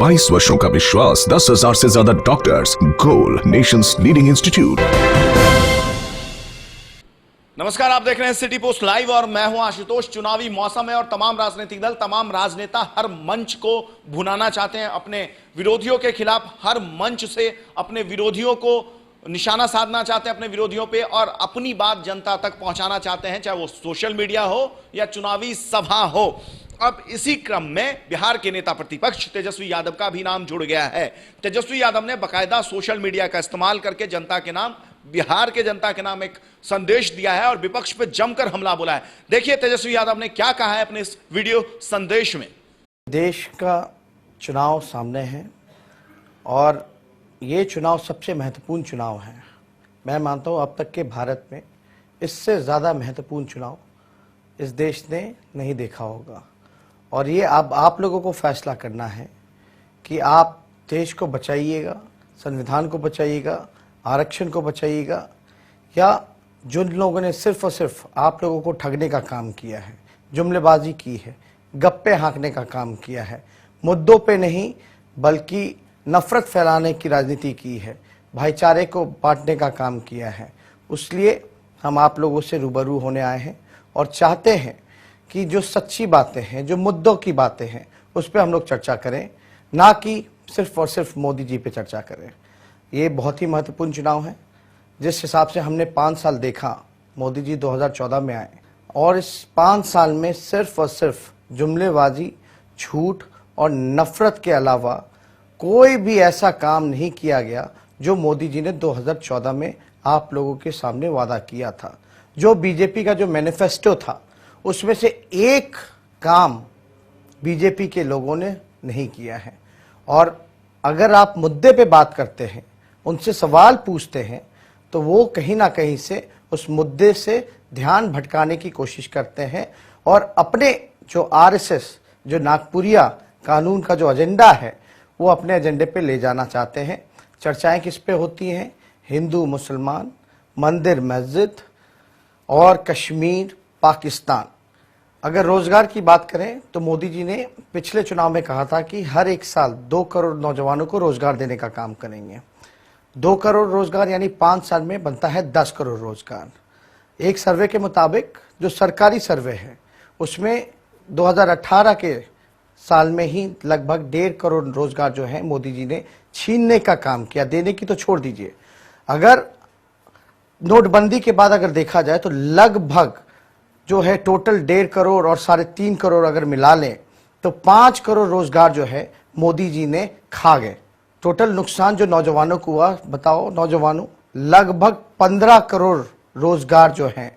22 वर्षों का विश्वास, 10,000 से ज्यादा डॉक्टर्स, गोल नेशंस लीडिंग इंस्टीट्यूट। नमस्कार, आप देख रहे हैं सिटी पोस्ट लाइव और मैं हूं आशुतोष। चुनावी मौसम है और तमाम राजनीतिक दल, तमाम राजनेता हर मंच को भुनाना चाहते हैं, अपने विरोधियों के खिलाफ हर मंच से अपने विरोधियों को निशाना साधना चाहते हैं, अपने विरोधियों पे, और अपनी बात जनता तक पहुंचाना चाहते हैं, चाहे वो सोशल मीडिया हो या चुनावी सभा हो। अब इसी क्रम में बिहार के नेता प्रतिपक्ष तेजस्वी यादव का भी नाम जुड़ गया है। तेजस्वी यादव ने बाकायदा सोशल मीडिया का इस्तेमाल करके जनता के नाम, बिहार के जनता के नाम एक संदेश दिया है और विपक्ष पे जमकर हमला बोला है। देखिए तेजस्वी यादव ने क्या कहा है अपने इस वीडियो संदेश में। देश का चुनाव सामने है और ये चुनाव सबसे महत्वपूर्ण चुनाव है। मैं मानता हूँ अब तक के भारत में इससे ज़्यादा महत्वपूर्ण चुनाव इस देश ने नहीं देखा होगा। और ये अब आप लोगों को फैसला करना है कि आप देश को बचाइएगा, संविधान को बचाइएगा, आरक्षण को बचाइएगा, या जिन लोगों ने सिर्फ और सिर्फ आप लोगों को ठगने का काम किया है, जुमलेबाजी की है, गप्पे हाँकने का काम किया है, मुद्दों पे नहीं बल्कि नफरत फैलाने की राजनीति की है, भाईचारे को बांटने का काम किया है, उसलिए हम आप लोगों से रूबरू होने आए हैं और चाहते हैं कि जो सच्ची बातें हैं, जो मुद्दों की बातें हैं, उस पर हम लोग चर्चा करें, ना कि सिर्फ और सिर्फ मोदी जी पे चर्चा करें। ये बहुत ही महत्वपूर्ण चुनाव है। जिस हिसाब से हमने 5 साल देखा, मोदी जी 2014 में आए और इस 5 साल में सिर्फ और सिर्फ जुमलेबाजी, झूठ और नफरत के अलावा कोई भी ऐसा काम नहीं किया गया जो मोदी जी ने 2014 में आप लोगों के सामने वादा किया था। जो बीजेपी का जो मैनिफेस्टो था उसमें से एक काम बीजेपी के लोगों ने नहीं किया है। और अगर आप मुद्दे पे बात करते हैं, उनसे सवाल पूछते हैं, तो वो कहीं ना कहीं से उस मुद्दे से ध्यान भटकाने की कोशिश करते हैं और अपने जो आरएसएस, जो नागपुरिया कानून का जो एजेंडा है, वो अपने एजेंडे पे ले जाना चाहते हैं। चर्चाएं किस पे होती हैं? हिंदू मुसलमान, मंदिर मस्जिद और कश्मीर पाकिस्तान। अगर रोजगार की बात करें तो मोदी जी ने पिछले चुनाव में कहा था कि हर एक साल 2 करोड़ नौजवानों को रोजगार देने का काम करेंगे। 2 करोड़ रोजगार यानी 5 साल में बनता है 10 करोड़ रोजगार। एक सर्वे के मुताबिक, जो सरकारी सर्वे है, उसमें 2018 के साल में ही लगभग 1.5 करोड़ रोजगार जो है मोदी जी ने छीनने का काम किया। देने की तो छोड़ दीजिए, अगर नोटबंदी के बाद अगर देखा जाए तो लगभग जो है टोटल 1.5 करोड़ और 3.5 करोड़ अगर मिला लें तो 5 करोड़ रोजगार जो है मोदी जी ने खा गए। टोटल नुकसान जो नौजवानों को हुआ, बताओ नौजवानों, लगभग 15 करोड़ रोजगार जो है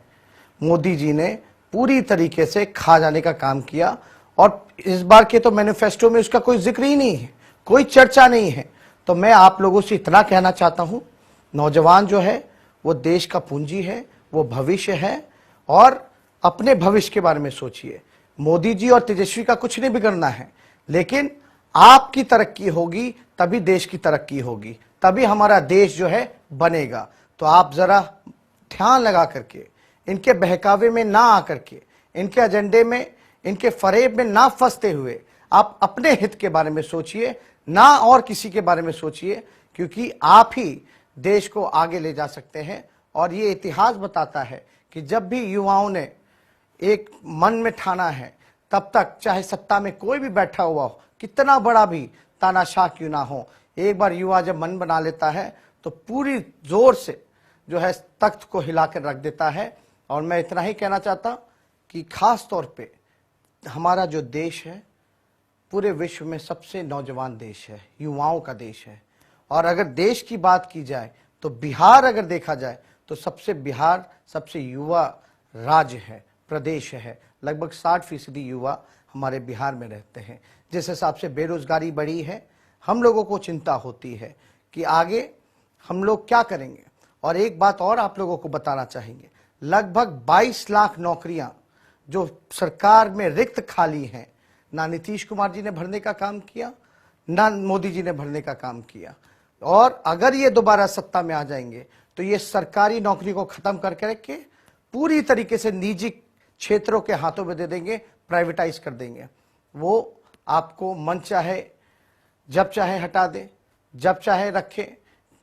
मोदी जी ने पूरी तरीके से खा जाने का काम किया। और इस बार के तो मैनिफेस्टो में उसका कोई जिक्र ही नहीं है, कोई चर्चा नहीं है। तो मैं आप लोगों से इतना कहना चाहता हूं, नौजवान जो है वो देश का पूंजी है, वो भविष्य है, और अपने भविष्य के बारे में सोचिए। मोदी जी और तेजस्वी का कुछ नहीं बिगड़ना है, लेकिन आपकी तरक्की होगी तभी देश की तरक्की होगी, तभी हमारा देश जो है बनेगा। तो आप जरा ध्यान लगा करके, इनके बहकावे में ना आकर के, इनके एजेंडे में, इनके फरेब में ना फंसते हुए आप अपने हित के बारे में सोचिए, ना और किसी के बारे में सोचिए, क्योंकि आप ही देश को आगे ले जा सकते हैं। और ये इतिहास बताता है कि जब भी युवाओं ने एक मन में ठाना है, तब तक चाहे सत्ता में कोई भी बैठा हुआ हो, कितना बड़ा भी तानाशाह क्यों ना हो, एक बार युवा जब मन बना लेता है तो पूरी जोर से जो है तख्त को हिला कर रख देता है। और मैं इतना ही कहना चाहता कि खास तौर पे हमारा जो देश है पूरे विश्व में सबसे नौजवान देश है, युवाओं का देश है। और अगर देश की बात की जाए तो बिहार अगर देखा जाए तो बिहार सबसे युवा राज्य है, प्रदेश है। लगभग 60% युवा हमारे बिहार में रहते हैं। जिस हिसाब से बेरोजगारी बढ़ी है, हम लोगों को चिंता होती है कि आगे हम लोग क्या करेंगे। और एक बात और आप लोगों को बताना चाहेंगे, लगभग 22 लाख नौकरियां जो सरकार में रिक्त खाली हैं, ना नीतीश कुमार जी ने भरने का काम किया, ना मोदी जी ने भरने का काम किया। और अगर ये दोबारा सत्ता में आ जाएंगे तो ये सरकारी नौकरी को खत्म करके रख के पूरी तरीके से निजी क्षेत्रों के हाथों में दे देंगे, प्राइवेटाइज कर देंगे। वो आपको मन चाहे जब चाहे हटा दें, जब चाहे रखें,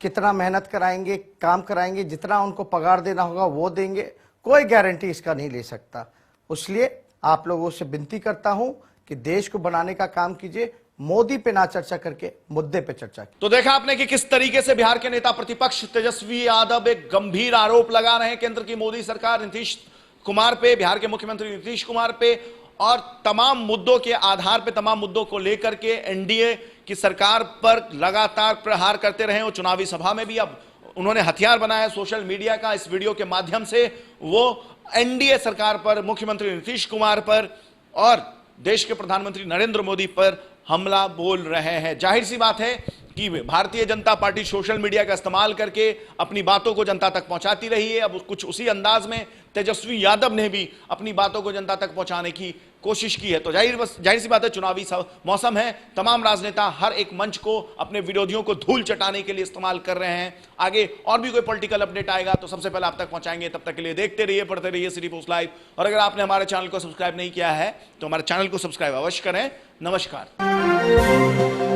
कितना मेहनत कराएंगे, काम कराएंगे, जितना उनको पगार देना होगा वो देंगे, कोई गारंटी इसका नहीं ले सकता। इसलिए आप लोगों से विनती करता हूं कि देश को बनाने का काम कीजिए, मोदी पे ना चर्चा करके मुद्दे पे चर्चा कीजिए। तो देखा आपने कि किस तरीके से बिहार के नेता प्रतिपक्ष तेजस्वी यादव एक गंभीर आरोप लगा रहे हैं केंद्र की मोदी सरकार नीतीश कुमार पे, बिहार के मुख्यमंत्री नीतीश कुमार पे, और तमाम मुद्दों के आधार पे, तमाम मुद्दों को लेकर के एनडीए की सरकार पर लगातार प्रहार करते रहे। वो चुनावी सभा में भी अब उन्होंने हथियार बनाया सोशल मीडिया का। इस वीडियो के माध्यम से वो एनडीए सरकार पर, मुख्यमंत्री नीतीश कुमार पर और देश के प्रधानमंत्री नरेंद्र मोदी पर हमला बोल रहे हैं। जाहिर सी बात है कि Bharatiya Janata party social media का इस्तेमाल करके अपनी बातों को जनता तक पहुंचाती रही है। अब कुछ उसी अंदाज में तेजस्वी यादव ने भी अपनी बातों को जनता तक पहुंचाने की कोशिश की है। तो जाहिर सी बात है, चुनावी मौसम है, तमाम राजनेता हर एक मंच को अपने विरोधियों को धूल चटाने के लिए इस्तेमाल कर रहे हैं। आगे और भी कोई पॉलिटिकल अपडेट आएगा तो सबसे पहले आप तक पहुंचाएंगे। तब तक के लिए देखते रहिए, पढ़ते रहिए सिटी पोस्ट लाइव। और अगर आपने हमारे चैनल को सब्सक्राइब नहीं किया है तो हमारे चैनल को सब्सक्राइब अवश्य करें। नमस्कार।